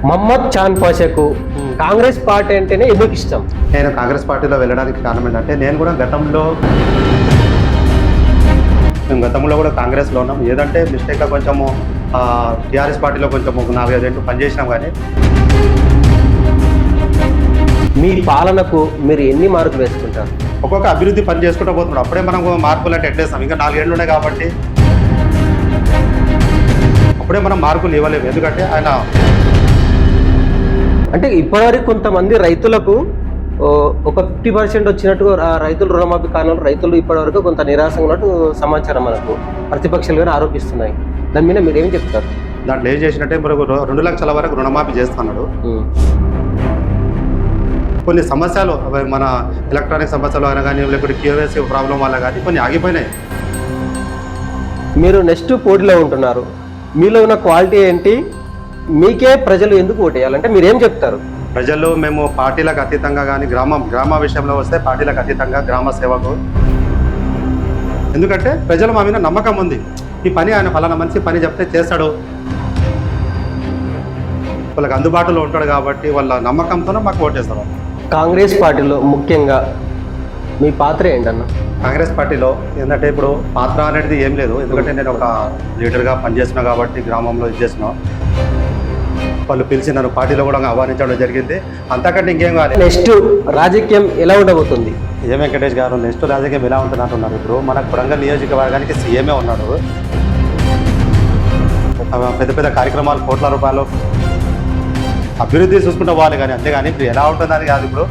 మహమ్మద్ చాన్ పాషాకు Congress party అంటేనే ఎందుకు ఇష్టం? నేను కాంగ్రెస్ పార్టీలో వెళ్ళడానికి కారణం ఏంటంటే నేను కూడా గతంలో కూడా కాంగ్రెస్లో ఉన్నాం. ఏదంటే మిస్టేక్గా కొంచెము టీఆర్ఎస్ పార్టీలో కొంచెం 4-5 ఏళ్ళు పనిచేసినాం. కానీ మీ పాలనకు మీరు ఎన్ని మార్కులు వేసుకుంటారు? ఒక్కొక్క అభివృద్ధి పని చేసుకుంటూ పోతున్నాడు. అప్పుడే మనం మార్కులు అంటే ఎట్లేస్తాం? ఇంకా 4 ఏళ్ళు ఉన్నాయి కాబట్టి అప్పుడే మనం మార్కులు ఇవ్వలేము. ఎందుకంటే ఆయన అంటే ఇప్పటివరకు కొంతమంది రైతులకు ఒక 50% వచ్చినట్టు రైతులు రుణమాఫీ కారణంలో రైతులు ఇప్పటివరకు కొంత నిరాశగా ఉన్నట్టు సమాచారం మనకు ప్రతిపక్షాలుగా ఆరోపిస్తున్నాయి. దాని మీద మీరు ఏం చెప్తారు? దాంట్లో ఏం చేసినట్టే మనకు 2 లక్షల వరకు రుణమాఫీ చేస్తున్నాడు. కొన్ని సమస్యలు మన ఎలక్ట్రానిక్ సమస్యలు అయినా కానీ లేకపోతే కేవైసీ ప్రాబ్లం వల్ల కానీ కొన్ని ఆగిపోయినాయి. మీరు నెక్స్ట్ పోటీలో ఉంటున్నారు. మీలో ఉన్న క్వాలిటీ ఏంటి? మీకే ప్రజలు ఎందుకు ఓటేయాలంటే మీరేం చెప్తారు? ప్రజలు మేము పార్టీలకు అతీతంగా కానీ గ్రామ విషయంలో వస్తే పార్టీలకు అతీతంగా గ్రామ సేవకు, ఎందుకంటే ప్రజలు మా మీద నమ్మకం ఉంది. ఈ పని ఆయన ఫలానా మనిషి పని చెప్తే చేస్తాడు, వాళ్ళకి అందుబాటులో ఉంటాడు కాబట్టి వాళ్ళ నమ్మకంతోనే మాకు ఓటేస్తారు. కాంగ్రెస్ పార్టీలో ముఖ్యంగా మీ పాత్ర ఏంటన్న? కాంగ్రెస్ పార్టీలో ఏంటంటే ఇప్పుడు పాత్ర అనేది ఏం లేదు. ఎందుకంటే నేను ఒక లీడర్గా పనిచేస్తున్నా కాబట్టి గ్రామంలో ఇది చేసిన వాళ్ళు పిలిచి నన్ను పార్టీలో కూడా ఆహ్వానించడం జరిగింది. అంతకంటే ఇంకేం కాదు. నెక్స్ట్ రాజకీయం ఎలా ఉండబోతుంది? ఏ వెంకటేష్ గారు నెక్స్ట్ రాజకీయం ఎలా ఉంటుంది అంటున్నారు. ఇప్పుడు మన కొడంగల్ నియోజకవర్గానికి సీఎంఏ ఉన్నాడు. పెద్ద పెద్ద కార్యక్రమాలు, కోట్ల రూపాయలు అభివృద్ధి చూసుకుంటూ పోవాలి. కానీ అంతేగాని ఇప్పుడు ఎలా ఉంటుందని కాదు. ఇప్పుడు